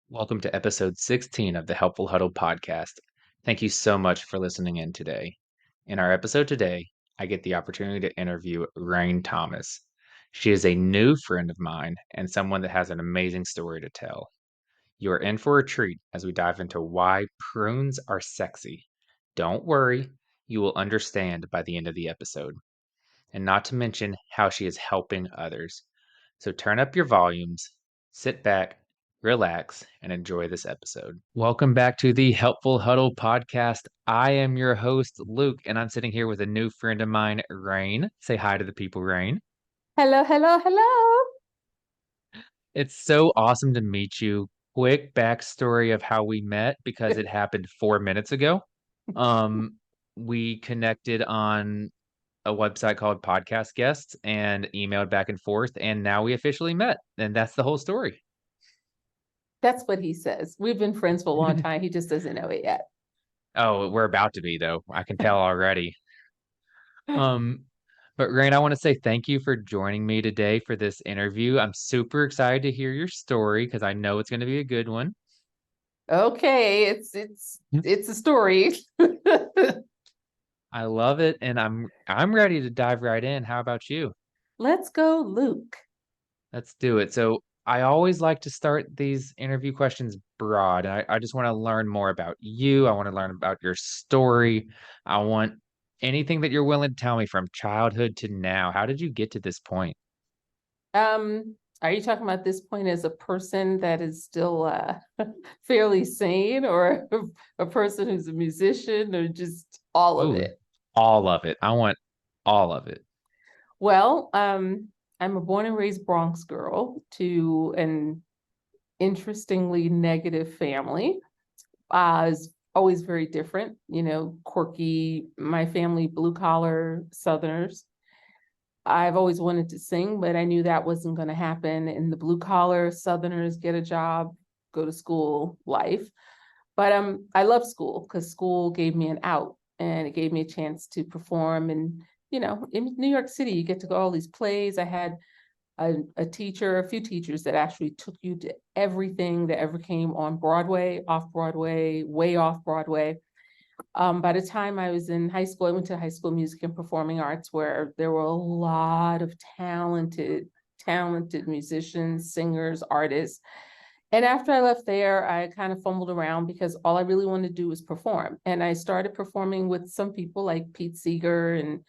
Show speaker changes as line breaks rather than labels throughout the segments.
Welcome to episode 16 of the Helpful Huddle podcast. Thank you so much for listening in today. In our episode today, I get the opportunity to interview Rhayne Thomas. She is a new friend of mine and someone that has an amazing story to tell. You are in for a treat as we dive into why prunes are sexy. Don't worry, you will understand by the end of the episode. And not to mention how she is helping others. So turn up your volumes, sit back, relax, and enjoy this episode. Welcome back to the Helpful Huddle podcast. I am your host, Luke, and I'm sitting here with a new friend of mine, Rhayne. Say hi to the people, Rhayne.
Hello, hello, hello.
It's so awesome to meet you. Quick backstory of how we met because it happened 4 minutes ago. Um, we connected on a website called Podcast Guests and emailed back and forth, and now we officially met. And that's the whole story.
That's what he says. We've been friends for a long time. He just doesn't know it yet.
Oh, we're about to be, though. I can tell already. Um, but Rain, I want to say thank you for joining me today for this interview. I'm super excited to hear your story because I know it's going to be a good one.
Okay, it's a story.
I love it, and I'm ready to dive right in. How about you?
Let's go, Luke.
Let's do it. So I always like to start these interview questions broad. I just want to learn more about you. I want to learn about your story. I want anything that you're willing to tell me from childhood to now. How did you get to this point?
Are you talking about this point as a person that is still fairly sane, or a person who's a musician, or just all of
Ooh,
it?
all of it. I want all of it.
Well, I'm a born and raised Bronx girl to an interestingly negative family. Is always very different, quirky. My family, blue collar Southerners. I've always wanted to sing, but I knew that wasn't going to happen in the blue collar Southerners get a job, go to school life. But I love school because school gave me an out and it gave me a chance to perform. And, in New York City, you get to go to all these plays. I had a few teachers that actually took you to everything that ever came on Broadway, off Broadway, way off Broadway. By the time I was in high school, I went to High School Music and Performing Arts, where there were a lot of talented musicians, singers, artists. And after I left there, I kind of fumbled around because all I really wanted to do was perform. And I started performing with some people like Pete Seeger and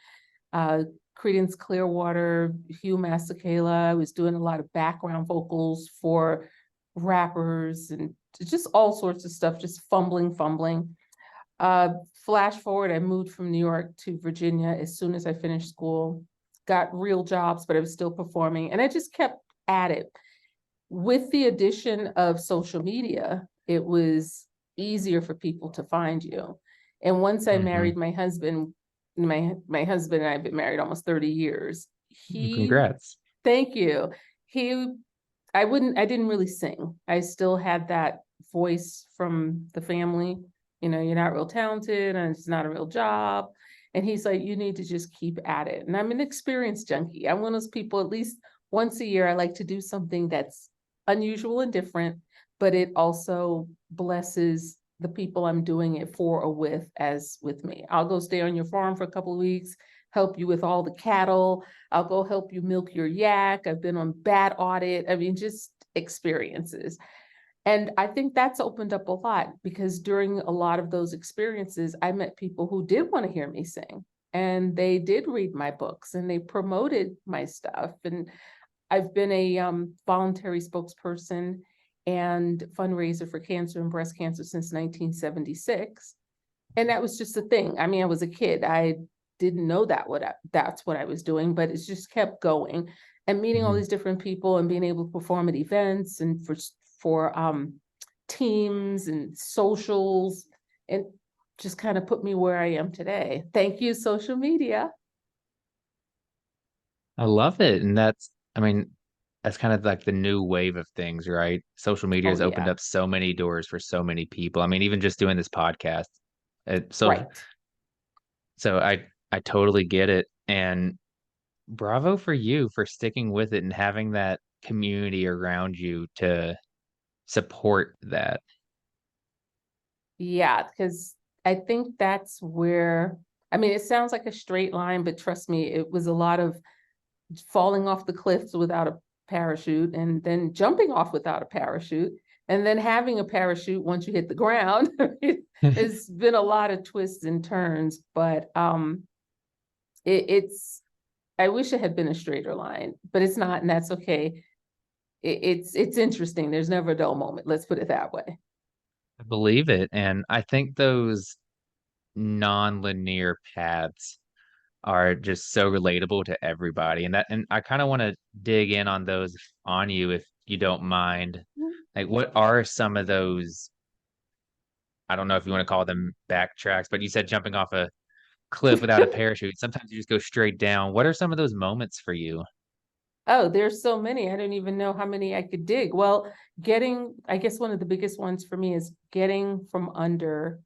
Creedence Clearwater, Hugh Masekela. I was doing a lot of background vocals for rappers and just all sorts of stuff, just fumbling. Flash forward, I moved from New York to Virginia as soon as I finished school, got real jobs, but I was still performing. And I just kept at it. With the addition of social media, it was easier for people to find you. And once I
Hmm.
married my husband, my husband and I have been married almost 30 years. He,
Congrats.
thank you. He, I didn't really sing. I still had that voice from the family. You're not real talented and it's not a real job. And he's like, you need to just keep at it. And I'm an experience junkie. I'm one of those people, at least once a year, I like to do something that's unusual and different, but it also blesses the people I'm doing it for or with, as with me. I'll go stay on your farm for a couple of weeks, help you with all the cattle. I'll go help you milk your yak. I've been on bat audit. I mean, just experiences. And I think that's opened up a lot because during a lot of those experiences, I met people who did want to hear me sing and they did read my books and they promoted my stuff. And I've been a voluntary spokesperson and fundraiser for cancer and breast cancer since 1976. And that was just a thing. I mean, I was a kid. I didn't know that's what I was doing, but it's just kept going and meeting all
Mhm.
these different people and being able to perform at events and for teams and socials, and just kind of put me where I am today. Thank you, social media.
I love it. And I mean, that's kind of like the new wave of things, right? Social media
Oh
has opened
yeah,
up so many doors for so many people. I mean, even just doing this podcast. It, so
right.
so I totally get it. And bravo for you for sticking with it and having that community around you support that?
Yeah, because I think that's where, I mean, it sounds like a straight line, but trust me, it was a lot of falling off the cliffs without a parachute and then jumping off without a parachute and then having a parachute once you hit the ground. It's been a lot of twists and turns, but it's, I wish it had been a straighter line, but it's not, and that's okay. It's interesting. There's never a dull moment. Let's put it that way.
I believe it. And I think those non-linear paths are just so relatable to everybody. And I kind of want to dig in on those on you if you don't mind. Like what are some of those, I don't know if you want to call them backtracks, but you said jumping off a cliff without a parachute. Sometimes you just go straight down. What are some of those moments for you?
Oh, there's so many. I don't even know how many I could dig. Well, I guess one of the biggest ones for me is getting from under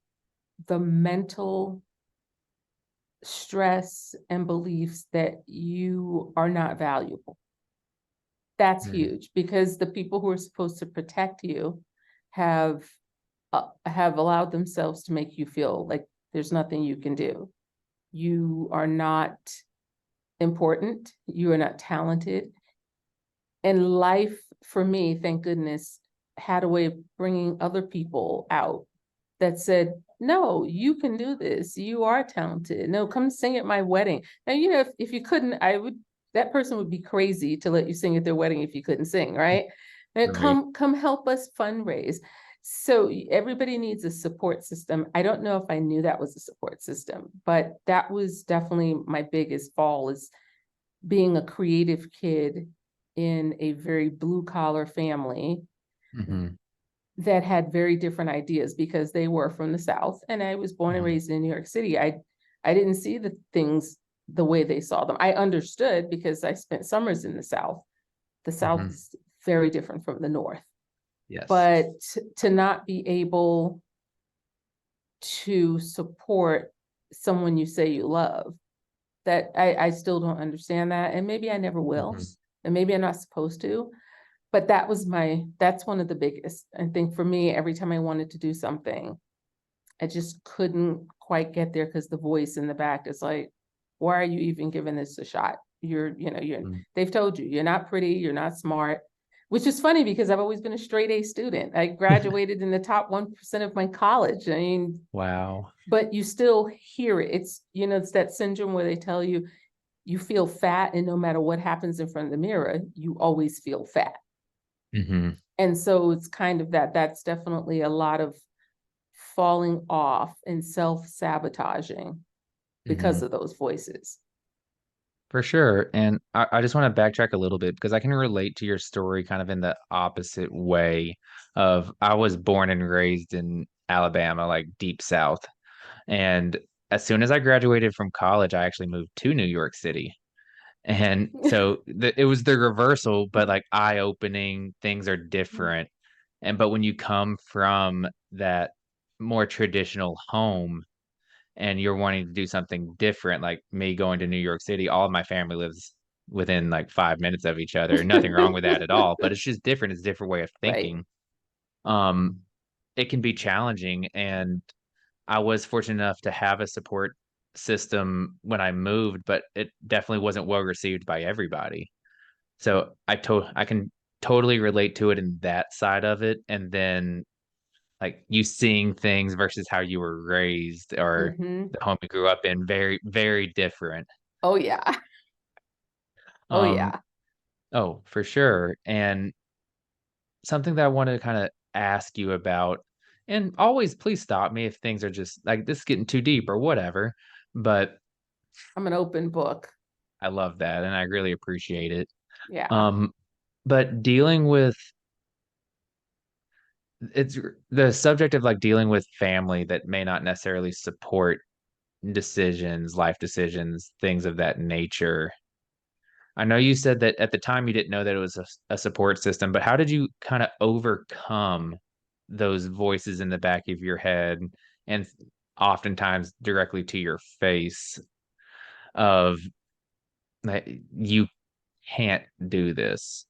the mental stress and beliefs that you are not valuable. That's
Mm,
huge because the people who are supposed to protect you have have allowed themselves to make you feel like there's nothing you can do. You are not important. You are not talented. And life for me, thank goodness, had a way of bringing other people out that said, no, you can do this. You are talented. No, come sing at my wedding. Now, you know, if you couldn't, that person would be crazy to let you sing at their wedding if you couldn't sing, right? And
right.
come help us fundraise. So everybody needs a support system. I don't know if I knew that was a support system, but that was definitely my biggest fall is being a creative kid in a very blue collar family
Hmm.
that had very different ideas because they were from the South and I was born and
Hmm.
raised in New York City. I didn't see the things the way they saw them. I understood because I spent summers in the South. The South
Hmm.
is very different from the North.
Yes.
But to not be able to support someone you say you love, that I still don't understand that. And maybe I never will.
Hmm.
And maybe I'm not supposed to. But that's one of the biggest. I think for me, every time I wanted to do something, I just couldn't quite get there because the voice in the back is like, why are you even giving this a shot? They've told you you're not pretty, you're not smart, which is funny because I've always been a straight A student. I graduated in the top 1% of my college. I mean,
Wow.
but you still hear it. It's that syndrome where they tell you you feel fat, and no matter what happens in front of the mirror, you always feel fat.
Hmm.
And so it's kind of that's definitely a lot of falling off and self-sabotaging because
Hmm.
of those voices.
For sure. And I just want to backtrack a little bit because I can relate to your story kind of in the opposite way of I was born and raised in Alabama, like deep South. And as soon as I graduated from college, I actually moved to New York City. And so it was the reversal, but like eye-opening, things are different. And but when you come from that more traditional home and you're wanting to do something different, like me going to New York City, all of my family lives within like 5 minutes of each other. Nothing wrong with that at all, but it's just different. It's a different way of
Right.
thinking. Um, it can be challenging, and I was fortunate enough to have a support system when I moved, but it definitely wasn't well received by everybody. So I can totally relate to it in that side of it. And then like you seeing things versus how you were raised or
Hmm.
the home you grew up in, very, very different.
Oh yeah. Oh
Um,
yeah.
oh, for sure. And something that I want to kind of ask you about, and always please stop me if things are just like this is getting too deep or whatever. But
I'm an open book.
I love that and I really appreciate it.
Yeah.
Um, but dealing with it's the subject of like dealing with family that may not necessarily support decisions, life decisions, things of that nature. I know you said that at the time you didn't know that it was a support system, but how did you kind of overcome those voices in the back of your head and oftentimes directly to your face of like, you can't do this?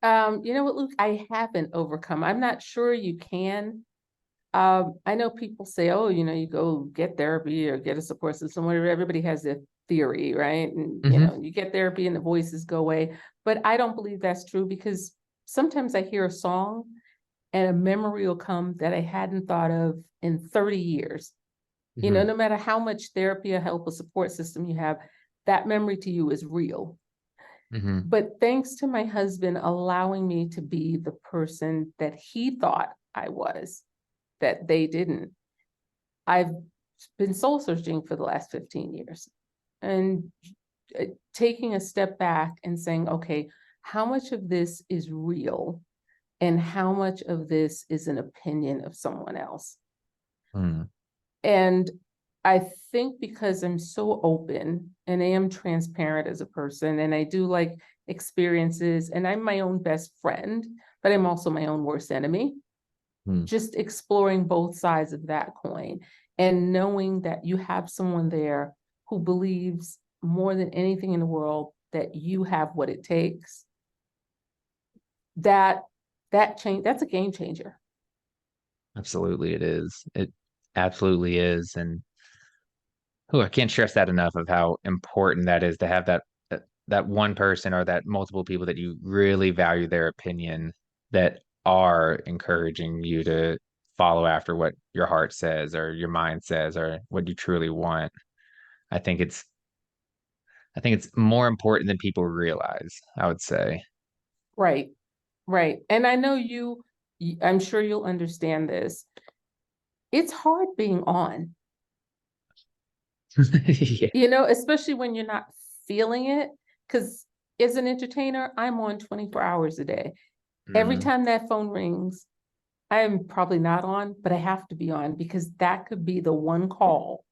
You know what, Luke, I haven't overcome. I'm not sure you can. I know people say, oh, you go get therapy or get a support system, whatever. Everybody has their theory, right? And,
Hmm.
you get therapy and the voices go away. But I don't believe that's true because sometimes I hear a song and a memory will come that I hadn't thought of in 30 years.
Hmm.
No matter how much therapy or help or support system you have, that memory to you is real.
Hmm.
But thanks to my husband allowing me to be the person that he thought I was, that they didn't, I've been soul searching for the last 15 years and taking a step back and saying, okay, how much of this is real and how much of this is an opinion of someone else?
Hmm.
And I think because I'm so open and I am transparent as a person, and I do like experiences, and I'm my own best friend, but I'm also my own worst enemy,
Hmm.
just exploring both sides of that coin and knowing that you have someone there who believes more than anything in the world that you have what it takes, that that's a game changer.
Absolutely, it is. It absolutely is, and I can't stress that enough of how important that is to have that one person or that multiple people that you really value their opinion that are encouraging you to follow after what your heart says or your mind says or what you truly want. I think it's I think it's more important than people realize, I would say.
Right, right. And I know I'm sure you'll understand this. It's hard being on,
Yeah.
especially when you're not feeling it. Because as an entertainer, I'm on 24 hours a day. Every
Mhm.
time that phone rings, I'm probably not on, but I have to be on because that could be the one call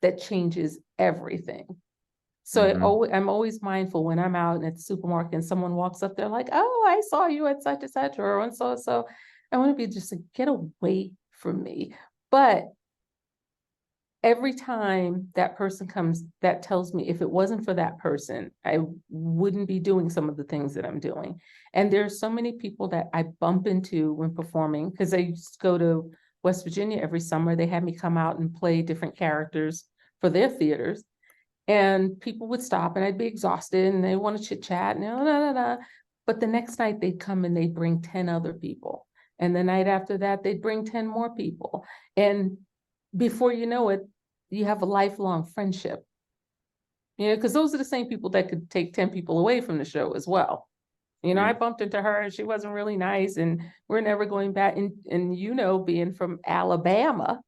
that changes everything. So
Mhm.
I'm always mindful when I'm out at the supermarket and someone walks up there like, oh, I saw you at such and such or and so and so. I want to be just like, get away from me. But every time that person comes, that tells me if it wasn't for that person, I wouldn't be doing some of the things that I'm doing. And there's so many people that I bump into when performing because I used to go to West Virginia every summer. They had me come out and play different characters for their theaters. And people would stop and I'd be exhausted and they want to chit chat and But the next night they'd come and they'd bring 10 other people. And the night after that, they'd bring 10 more people. And before you know it, you have a lifelong friendship. Because those are the same people that could take 10 people away from the show as well. I
Mhm.
bumped into her and she wasn't really nice, and we're never going back. And being from Alabama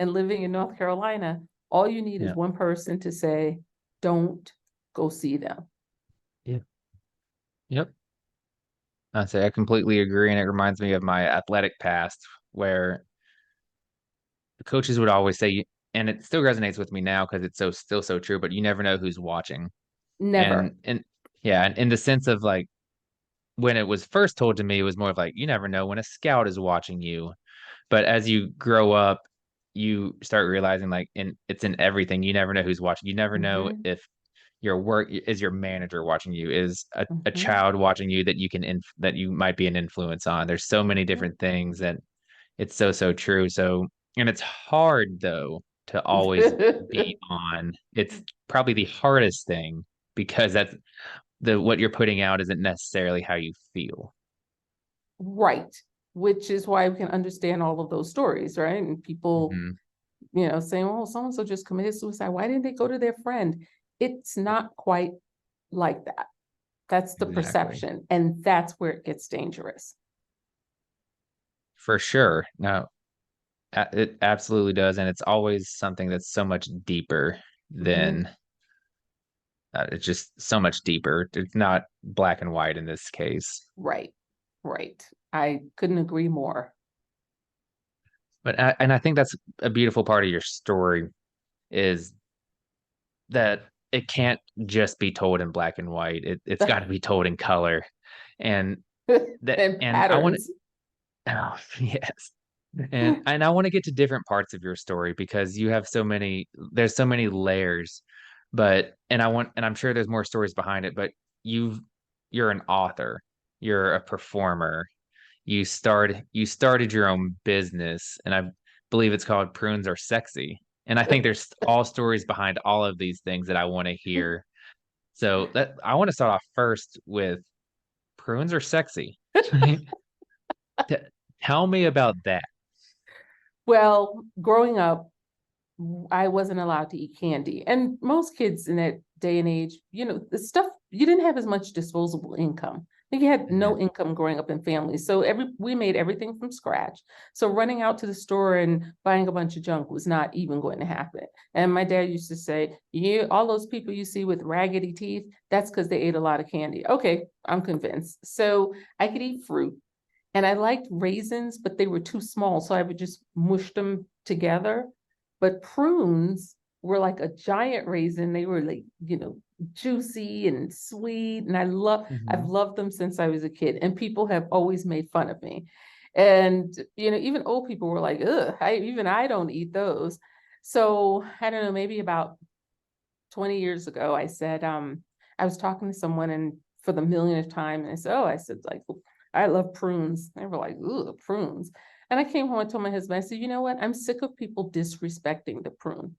and living in North Carolina, all you need is
Yeah.
one person to say, don't go see them.
Yeah. Yep. I say I completely agree, and it reminds me of my athletic past where the coaches would always say, and it still resonates with me now because it's still so true, but you never know who's watching.
Never.
And yeah, and in the sense of like when it was first told to me, it was more of like you never know when a scout is watching you. But as you grow up, you start realizing like it's in everything. You never know who's watching. You never know
Mm-hmm.
if your work is your manager watching you, is a
Mm-hmm.
child watching you that that you might be an influence on. There's so many
Mm-hmm.
different things that it's so true. So, and it's hard though to always be on. It's probably the hardest thing because that's the what you're putting out isn't necessarily how you feel.
Right. Which is why we can understand all of those stories, right? And people,
Hmm.
saying, oh, so and so just committed suicide. Why didn't they go to their friend? It's not quite like that. That's the
Exactly.
perception. And that's where it gets dangerous.
For sure. No, it absolutely does. And it's always something that's so much deeper
Mhm.
than it's just so much deeper. It's not black and white in this case.
Right. Right. I couldn't agree more.
And I think that's a beautiful part of your story is that it can't just be told in black and white. It's got to be told in color. And
And
and I want
patterns.
to, oh, yes. And I want to get to different parts of your story because you have there's so many layers. And I'm sure there's more stories behind it, but you're an author. you're a performer. You started your own business, and I believe it's called Prunes Are Sexy. And I think there's all stories behind all of these things that I want to hear. So that I want to start off first with prunes are sexy. T- Tell me about that.
Well, growing up, I wasn't allowed to eat candy. And most kids in that day and age, the stuff, you didn't have as much disposable income. I think you had
Mhm.
no income growing up in families. So we made everything from scratch. So running out to the store and buying a bunch of junk was not even going to happen. And my dad used to say, "You, all those people you see with raggedy teeth, that's because they ate a lot of candy." Okay, I'm convinced. So I could eat fruit. And I liked raisins, but they were too small. So I would just mush them together. But prunes were like a giant raisin. They were like, juicy and sweet. And I've
Mhm.
loved them since I was a kid. And people have always made fun of me. And, even old people were like, ugh, I don't eat those. So I don't know, maybe about 20 years ago, I said, I was talking to someone and for the millionth time, and I said, oh, I said, like, I love prunes. They were like, ooh, prunes. And I came home and told my husband, I said, you know what? I'm sick of people disrespecting the prune.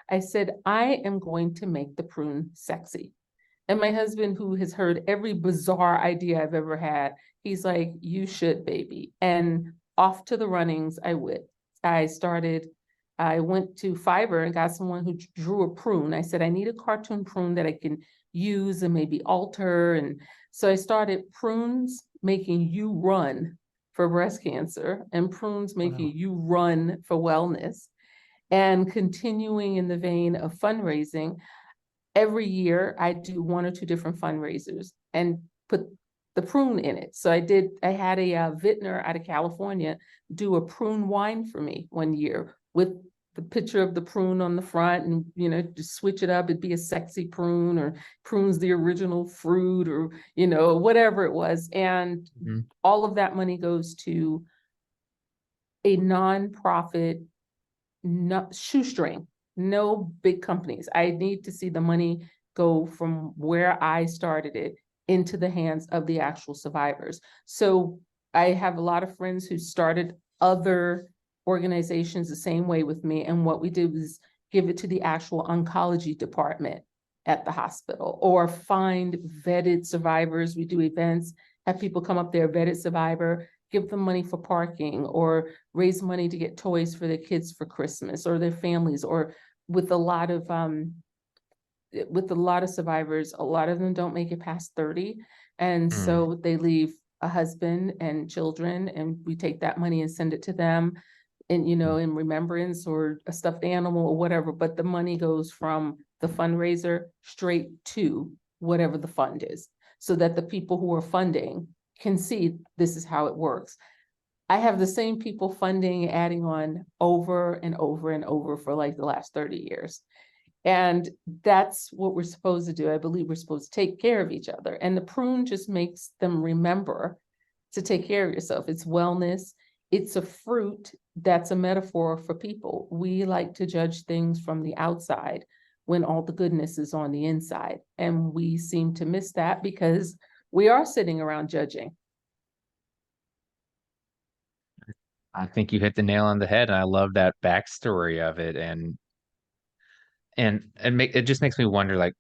I said, I am going to make the prune sexy. And my husband, who has heard every bizarre idea I've ever had, he's like, you should, baby. And off to the runnings I went. I started, I went to Fiverr and got someone who drew a prune. I said, I need a cartoon prune that I can use and maybe alter. And so I started prunes making you run for breast cancer and prunes making
Wow.
you run for wellness. And continuing in the vein of fundraising, every year I do one or two different fundraisers and put the prune in it. So I had a vintner out of California do a prune wine for me one year with the picture of the prune on the front and, just switch it up. It'd be a sexy prune or prunes, the original fruit or, whatever it was. And
Mhm.
all of that money goes to a nonprofit, no shoestring, no big companies. I need to see the money go from where I started it into the hands of the actual survivors. So I have a lot of friends who started other organizations the same way with me. And what we did was give it to the actual oncology department at the hospital or find vetted survivors. We do events, have people come up there, vetted survivor, give them money for parking or raise money to get toys for their kids for Christmas or their families, or with a lot of survivors, a lot of them don't make it past 30. And
Mm.
so they leave a husband and children, and we take that money and send it to them and
Mm.
in remembrance or a stuffed animal or whatever. But the money goes from the fundraiser straight to whatever the fund is, so that the people who are funding can see this is how it works. I have the same people funding, adding on over and over and over for like the last 30 years. And that's what we're supposed to do. I believe we're supposed to take care of each other. And the prune just makes them remember to take care of yourself. It's wellness. It's a fruit that's a metaphor for people. We like to judge things from the outside when all the goodness is on the inside. And we seem to miss that because we are sitting around judging.
I think you hit the nail on the head, and I love that backstory of it, it just makes me wonder, like,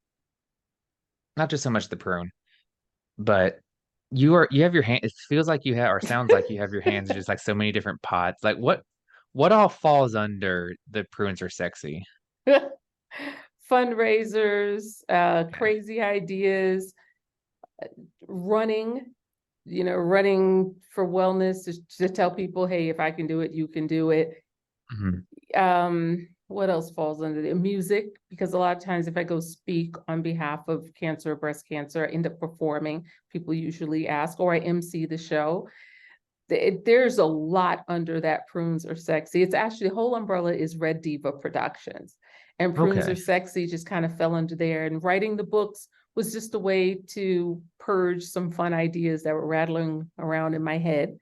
not just so much the prune, but you have your hand. It feels like you have, or sounds like you have your hands in just like so many different pots. Like what all falls under the prunes are sexy?
Fundraisers,
Okay.
crazy ideas, running, running for wellness to tell people, hey, if I can do it, you can do it.
Mhm.
What else falls under the music? Because a lot of times if I go speak on behalf of cancer or breast cancer, I end up performing. People usually ask, or I MC the show. There's a lot under that Prunes Are Sexy. It's actually the whole umbrella is Red Diva Productions. And Prunes Are
Okay.
Sexy just kind of fell under there. And writing the books was just a way to purge some fun ideas that were rattling around in my head.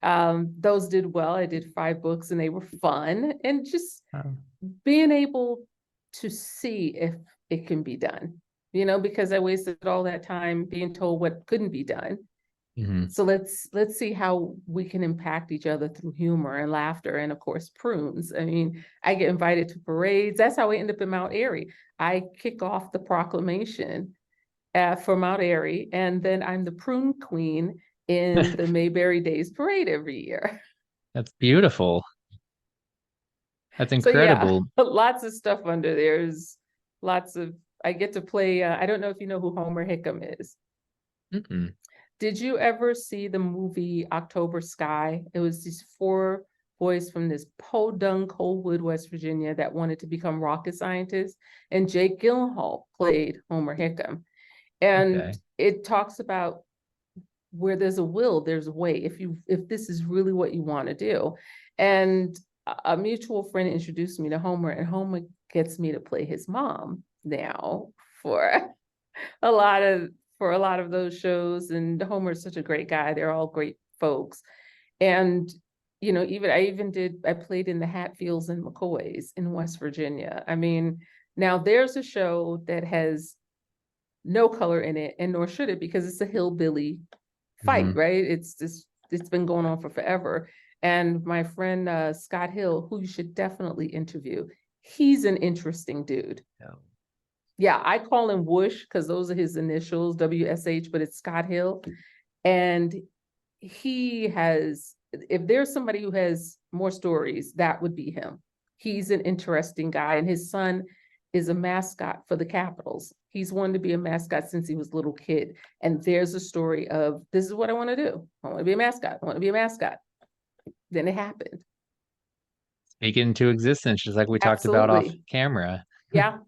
Those did well. I did 5 books and they were fun. And just
Oh.
being able to see if it can be done, because I wasted all that time being told what couldn't be done.
Mhm.
So let's see how we can impact each other through humor and laughter, and of course prunes. I mean, I get invited to parades. That's how I end up in Mount Airy. I kick off the proclamation for Mount Airy, and then I'm the prune queen in the Mayberry Days parade every year.
That's beautiful. That's
So yeah,
incredible.
lots of stuff under there. There's lots of, I get to play, I don't know if you know who Homer Hickam is.
Mm-mm.
Did you ever see the movie October Sky? It was these four boys from this podunk Coalwood, West Virginia, that wanted to become rocket scientists, and Jake Gyllenhaal played Homer Hickam. And
Okay.
it talks about where there's a will, there's a way. If this is really what you want to do, and a mutual friend introduced me to Homer, and Homer gets me to play his mom now for a lot of a lot of those shows. And Homer's such a great guy. They're all great folks. And even I played in the Hatfields and McCoys in West Virginia. I mean, now there's a show that has no color in it, and nor should it, because it's a hillbilly fight,
Hmm.
right? It's been going on for forever. And my friend Scott Hill, who you should definitely interview, he's an interesting dude.
Yeah.
Yeah, I call him Whoosh because those are his initials, WSH, but it's Scott Hill. And he has, if there's somebody who has more stories, that would be him. He's an interesting guy, and his son is a mascot for the Capitals. He's wanted to be a mascot since he was a little kid. And there's a story of, this is what I want to do. I want to be a mascot. I want to be a mascot. Then it happened.
Speak it into existence, just like we talked about off
Absolutely.
camera.
Yeah.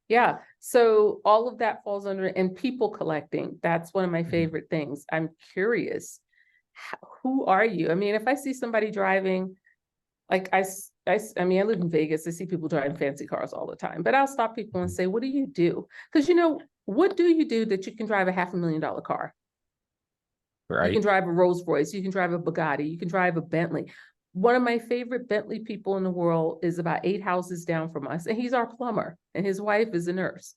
Yeah. So all of that falls under, and people collecting. That's one of my
Mhm.
favorite things. I'm curious. Who are you? I mean, if I see somebody driving, like I mean, I live in Vegas. I see people driving fancy cars all the time, but I'll stop people and
Mhm.
say, what do you do? Because what do you do that you can drive a $500,000 car? You can
Right.
drive a Rolls Royce, you can drive a Bugatti, you can drive a Bentley. One of my favorite Bentley people in the world is about 8 houses down from us, and he's our plumber, and his wife is a nurse.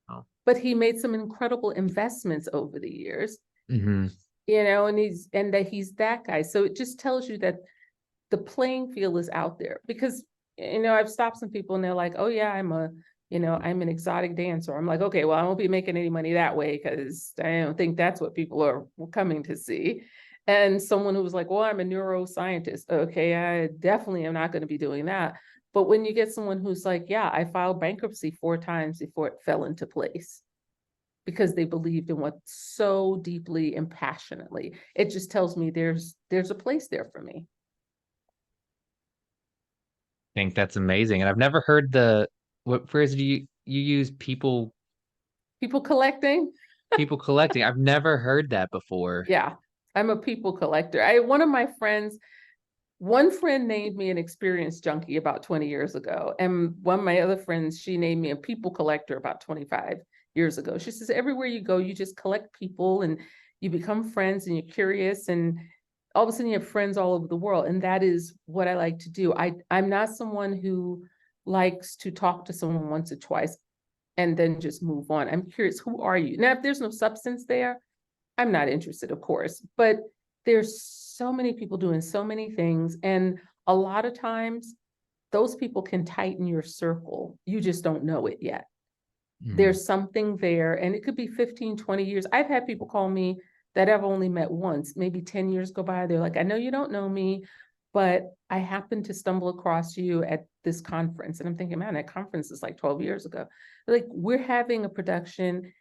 Oh.
But he made some incredible investments over the years,
Hmm.
and that he's that guy. So it just tells you that the playing field is out there, because I've stopped some people and they're like, oh yeah, I'm an exotic dancer. I'm like, okay, well, I won't be making any money that way, because I don't think that's what people are coming to see. And someone who was like, well, I'm a neuroscientist. Okay, I definitely am not going to be doing that. But when you get someone who's like, yeah, I filed bankruptcy 4 times before it fell into place, because they believed in what so deeply and passionately, it just tells me there's a place there for me.
Think that's amazing. And I've never heard what phrase do you use?
People collecting.
People collecting. I've never heard that before.
Yeah, I'm a people collector. One friend named me an experience junkie about 20 years ago. And one of my other friends, she named me a people collector about 25 years ago. She says, everywhere you go, you just collect people and you become friends and you're curious, and all of a sudden you have friends all over the world. And that is what I like to do. I'm not someone who likes to talk to someone once or twice and then just move on. I'm curious, who are you? Now, if there's no substance there, I'm not interested, of course, but there's so many people doing so many things. And a lot of times those people can tighten your circle. You just don't know it yet.
Mhm.
There's something there, and it could be 15, 20 years. I've had people call me that I've only met once, maybe 10 years go by. They're like, I know you don't know me, but I happened to stumble across you at this conference. And I'm thinking, man, that conference is like 12 years ago. They're like, we're having a production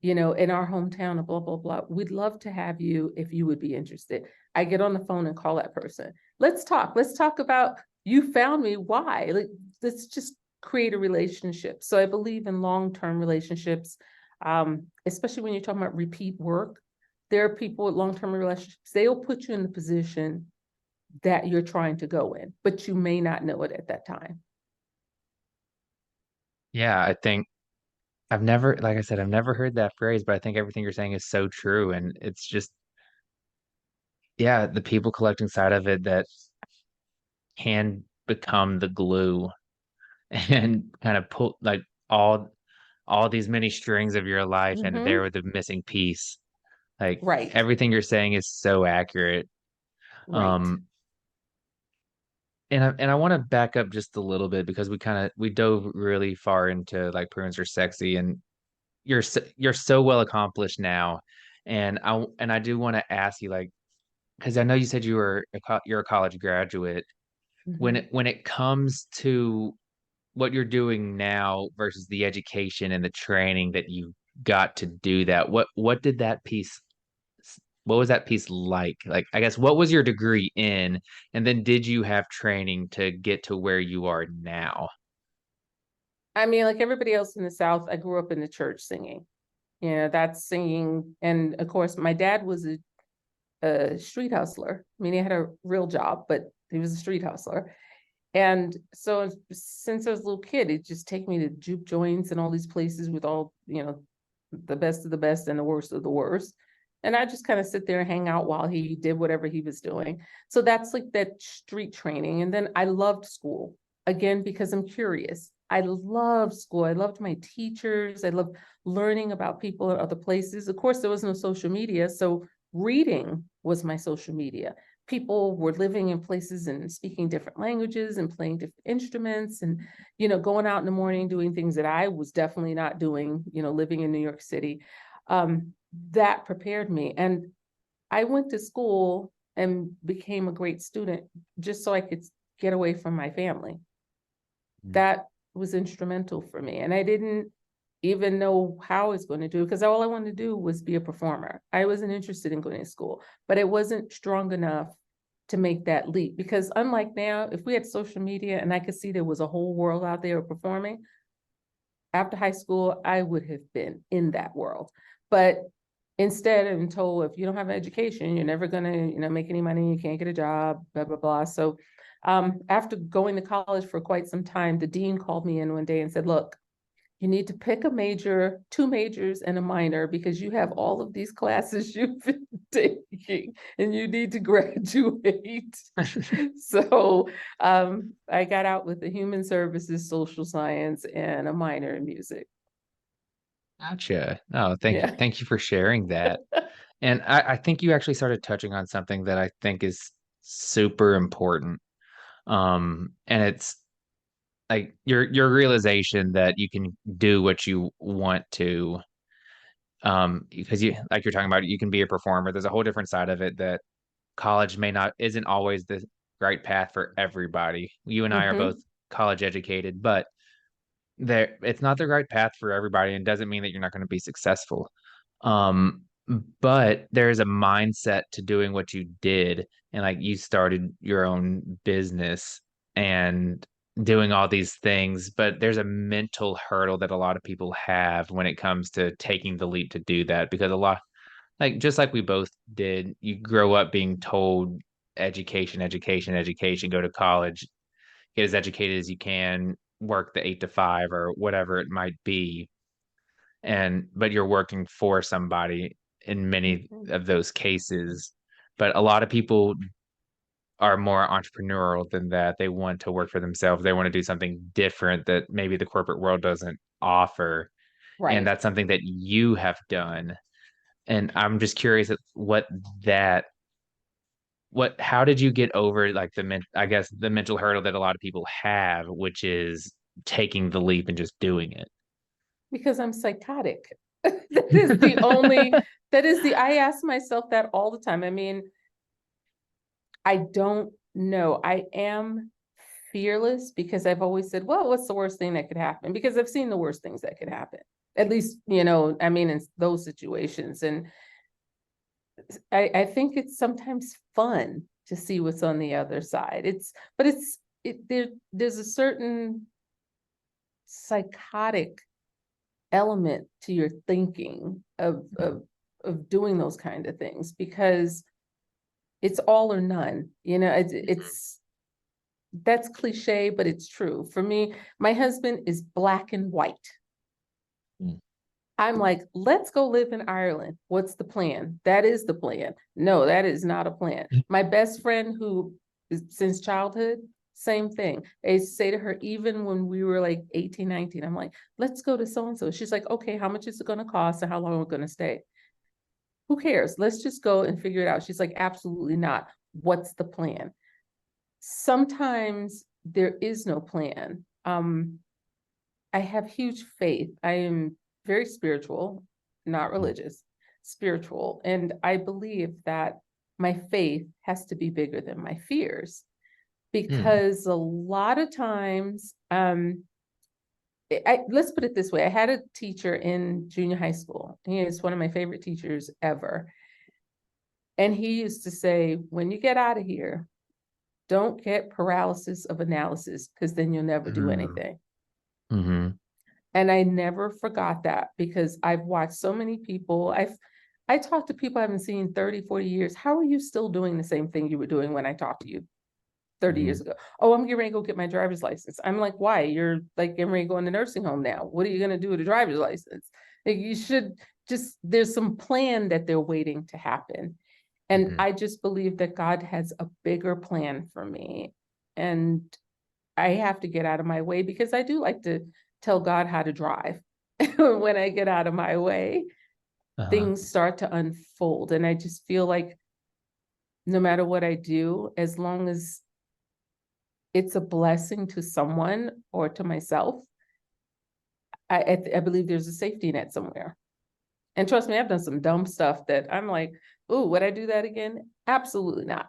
in our hometown of blah, blah, blah. We'd love to have you if you would be interested. I get on the phone and call that person. Let's talk. Let's talk about, you found me. Why? Like, let's just create a relationship. So I believe in long-term relationships, especially when you're talking about repeat work. There are people with long-term relationships, they'll put you in the position that you're trying to go in, but you may not know it at that time.
Yeah, I think I've never, like I said, I've never heard that phrase, but I think everything you're saying is so true. And it's just, yeah, the people collecting side of it that can become the glue and kind of pull all these many strings of your life, and
Mm-hmm.
there with the missing piece. Like
Right,
everything you're saying is so accurate.
right.
Um, and I want to back up just a little bit because we dove really far into like prunes are sexy, and you're so well accomplished now. And I do want to ask you, like, because I know you said you're a college graduate.
Mhm.
When it comes to what you're doing now versus the education and the training that you got to do that, what was that piece like? Like, I guess, what was your degree in? And then did you have training to get to where you are now?
I mean, like everybody else in the South, I grew up in the church singing. You know, that's singing. And of course, my dad was a street hustler. I mean, he had a real job, but he was a street hustler. And so since I was a little kid, he'd just take me to juke joints and all these places with all, you know, the best of the best and the worst of the worst. And I just kind of sit there and hang out while he did whatever he was doing. So that's like that street training. And then I loved school again because I'm curious. I loved school. I loved my teachers. I loved learning about people in other places. Of course, there was no social media. So reading was my social media. People were living in places and speaking different languages and playing different instruments and, you know, going out in the morning, doing things that I was definitely not doing, you know, living in New York City. That prepared me. And I went to school and became a great student just so I could get away from my family.
Mm.
That was instrumental for me. And I didn't even know how I was going to do it because all I wanted to do was be a performer. I wasn't interested in going to school, but I wasn't strong enough to make that leap because unlike now, if we had social media and I could see there was a whole world out there performing, after high school, I would have been in that world. But instead, I'm told if you don't have an education, you're never gonna, you know, make any money, you can't get a job, blah, blah, blah. So after going to college for quite some time, the dean called me in one day and said, look, you need to pick a major, two majors and a minor because you have all of these classes you've been taking and you need to graduate. So I got out with the human services, social science, and a minor in music.
Gotcha. Oh,
Yeah.
thank you for sharing that. And I think you actually started touching on something that I think is super important. And it's like your realization that you can do what you want to, because you like you're talking about, you can be a performer. There's a whole different side of it that college may not isn't always the right path for everybody. You and I are both
Mm-hmm.
college educated, but there it's not the right path for everybody and doesn't mean that you're not going to be successful. Um, but there's a mindset to doing what you did, and like you started your own business and doing all these things, but there's a mental hurdle that a lot of people have when it comes to taking the leap to do that because a lot like just like we both did, you grow up being told education, education, education, go to college, get as educated as you can, work the 8 to 5 or whatever it might be. And but you're working for somebody in many
Mm-hmm.
of those cases. But a lot of people are more entrepreneurial than that. They want to work for themselves. They want to do something different that maybe the corporate world doesn't offer. And
Right.
that's something that you have done. And I'm just curious at that how did you get over like I guess the mental hurdle that a lot of people have, which is taking the leap and just doing
Because I'm psychotic. That is the only, I ask myself that all the time. I mean, I don't know. I am fearless because I've always said, well, what's the worst thing that could happen? Because I've seen the worst things that could happen. At least, you know, I mean, in those situations. And I think it's sometimes fun to see what's on the other side. There's a certain psychotic element to your thinking
it.
of doing those kind of things because it's all or none. You know, it's that's cliche, but it's true. For me, my husband is black and white.
Mm.
I'm like, let's go live in Ireland. What's the plan? That is the plan. No, that is not a plan. My best friend who is since childhood, same thing. I say to her, even when we were like 18, 19, I'm like, let's go to so-and-so. She's like, okay, how much is it going to cost and how long are we going to stay? who cares? Let's just go and figure it out. She's like, absolutely not. What's the plan? Sometimes there is no plan. I have huge faith. I am very spiritual, not religious, spiritual. And I believe that my faith has to be bigger than my fears,
Hmm.
because a lot of times, let's put it this way. I had a teacher in junior high school. He is one of my favorite teachers ever. And he used to say, when you get out of here, don't get paralysis of analysis, because then you'll never do
Mm.
anything.
Mm-hmm.
And I never forgot that, because I've watched so many people. I talked to people I haven't seen 30, 40 years. How are you still doing the same thing you were doing when I talked to you 30
Mm-hmm.
years ago? Oh, I'm getting ready to go get my driver's license. I'm like, why? You're like getting ready to go in the nursing home now. What are you going to do with a driver's license? Like, you should just, there's some plan that they're waiting to happen. And
Mm-hmm.
I just believe that God has a bigger plan for me. And I have to get out of my way, because I do like to tell God how to drive. When I get out of my way,
Uh-huh.
things start to unfold. And I just feel like no matter what I do, as long as it's a blessing to someone or to myself, I believe there's a safety net somewhere. And trust me, I've done some dumb stuff that I'm like, oh, would I do that again? Absolutely not.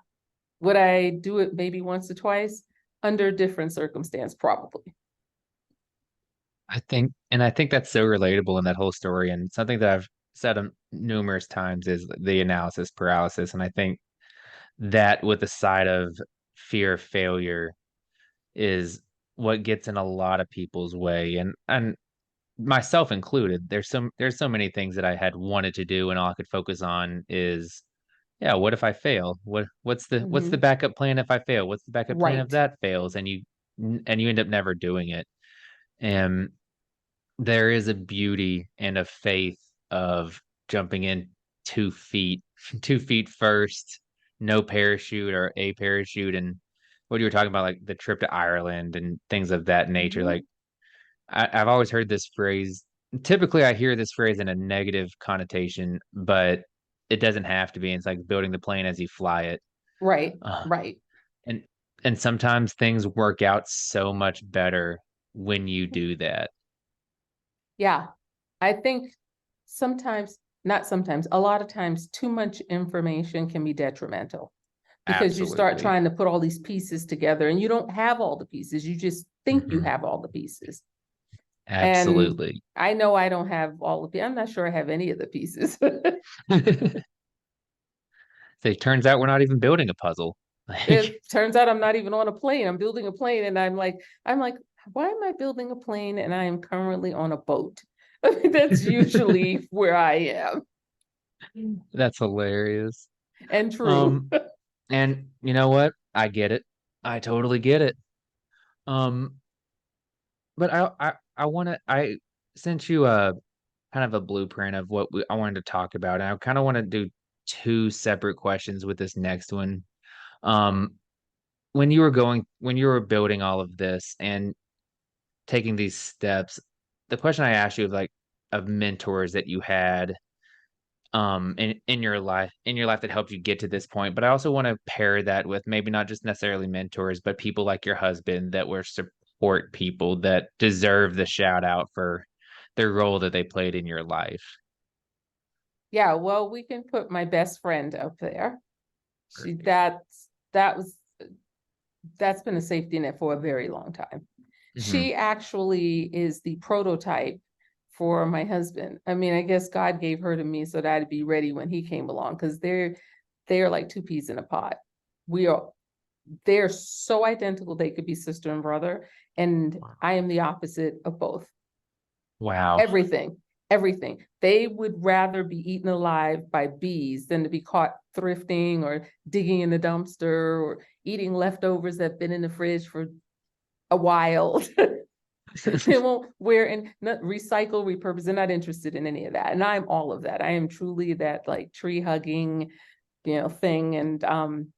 Would I do it maybe once or twice? Under different circumstance, probably.
I think that's so relatable in that whole story. And something that I've said numerous times is the analysis paralysis. And I think that with the side of fear of failure is what gets in a lot of people's way. And myself included, there's so many things that I had wanted to do and all I could focus on is, yeah, what if I fail? What's the
Mhm.
backup plan if I fail? What's the backup plan if
Right.
that fails? And you end up never doing it. And there is a beauty and a faith of jumping in 2 feet, 2 feet first, no parachute or a parachute. And what you were talking about, like the trip to Ireland and things of that nature, like
Mhm.
I've always heard this phrase. Typically, I hear this phrase in a negative connotation, but it doesn't have to be. It's like building the plane as you fly it.
Right.
Uh,
Right.
and and sometimes things work out so much better when you do that.
Yeah. I think sometimes, not sometimes, a lot of times, too much information can be detrimental, because you start
Absolutely.
trying to put all these pieces together and you don't have all the pieces. You just think you
Hmm.
have all the pieces. And
Absolutely.
I know I don't have all of the, I'm not sure I have any of the pieces.
So it turns out we're not even building a puzzle.
It
Like,
turns out I'm not even on a plane. I'm building a plane, and I'm like, why am I building a plane and I am currently on a boat? I mean, that's usually where I am.
that's hilarious.
And true.
Um, and you know what? I get it. I totally get it. Um, but I want to I sent you a kind of a blueprint of what I wanted to talk about, and I kind of want to do two separate questions with this next one. Um, when you were building all of this and taking these steps, the question I asked you of mentors that you had in your life that helped you get to this point, but I also want to pair that with maybe not just necessarily mentors, but people like your husband that were support people that deserve the shout out for their role that they played in your life.
Yeah, well, we can put my best friend up there. She
Perfect.
that was that's been a safety net for a very long time.
Hmm.
She actually is the prototype for my husband. I mean, I guess God gave her to me so that I'd be ready when he came along, because they're like two peas in a pod. We are they're so identical they could be sister and brother. And I am the opposite of both.
Wow.
Everything, everything. They would rather be eaten alive by bees than to be caught thrifting or digging in the dumpster or eating leftovers that have been in the fridge for a while. They won't wear and not recycle, repurpose. They're not interested in any of that. And I'm all of that. I am truly that like tree hugging, thing. And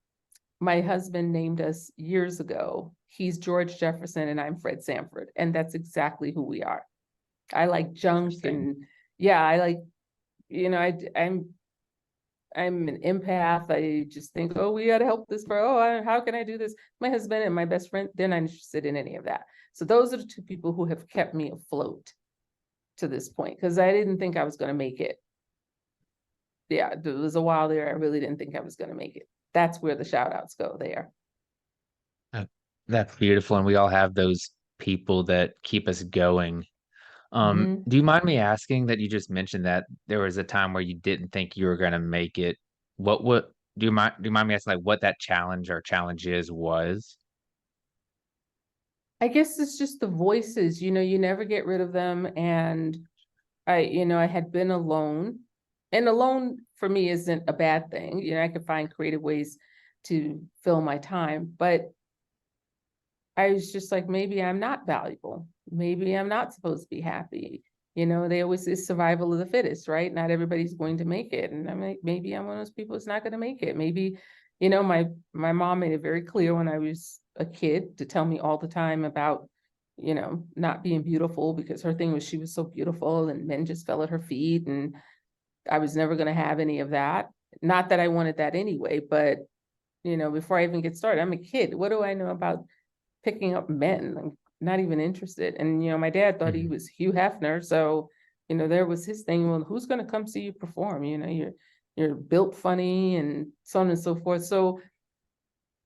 my husband named us years ago. He's George Jefferson and I'm Fred Sanford. And that's exactly who we are. I like junk
Interesting.
and yeah, I like, I'm. I'm an empath. I just think, oh, we got to help this bro. How can I do this? My husband and my best friend, they're not interested in any of that. So those are the two people who have kept me afloat to this point, because I didn't think I was going to make it. Yeah, there was a while there I really didn't think I was going to make it. That's where the shout outs go there.
Uh, That's beautiful, and we all have those people that keep us going.
Hmm.
Do you mind me asking that you just mentioned that there was a time where you didn't think you were going to make it? What do you mind me asking like what that challenge or challenges was?
I guess it's just the voices, you never get rid of them. And I had been alone, and alone for me isn't a bad thing. I could find creative ways to fill my time, but I was just like, maybe I'm not valuable. Maybe I'm not supposed to be happy. They always say survival of the fittest, right? Not everybody's going to make it. And I'm like, maybe I'm one of those people that's not going to make it. Maybe, my mom made it very clear when I was a kid to tell me all the time about, not being beautiful, because her thing was she was so beautiful and men just fell at her feet. And I was never going to have any of that. Not that I wanted that anyway, but before I even get started, I'm a kid. What do I know about picking up men? I'm not even interested. And my dad thought he
Mhm.
was Hugh Hefner, so there was his thing. Well, who's going to come see you perform? You're built funny and so on and so forth. So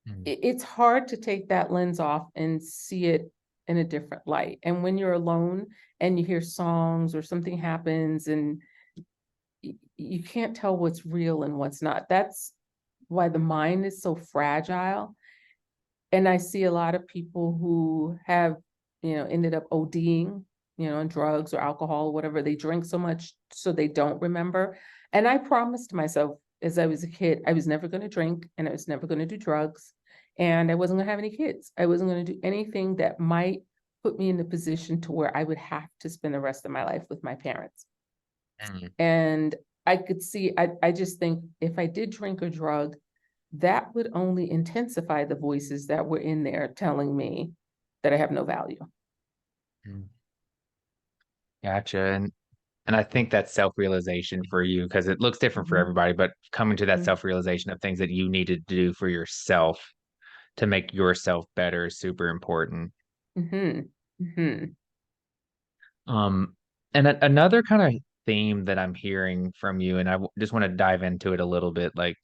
Mhm.
it's hard to take that lens off and see it in a different light. And when you're alone and you hear songs or something happens and you can't tell what's real and what's not. That's why the mind is so fragile. And I see a lot of people who have, ended up ODing, on drugs or alcohol, or whatever. They drink so much so they don't remember. And I promised myself as I was a kid, I was never going to drink and I was never going to do drugs. And I wasn't going to have any kids. I wasn't going to do anything that might put me in the position to where I would have to spend the rest of my life with my parents.
Mhm.
And I could see, I just think if I did drink or drug, that would only intensify the voices that were in there telling me that I have no value.
Mhm. Gotcha. And I think that's self-realization for you because it looks different for
Mhm.
everybody, but coming to that
Mhm.
self-realization of things that you needed to do for yourself to make yourself better is super important.
Mhm. Mhm.
Um, and another kind of theme that I'm hearing from you, and just want to dive into it a little bit, like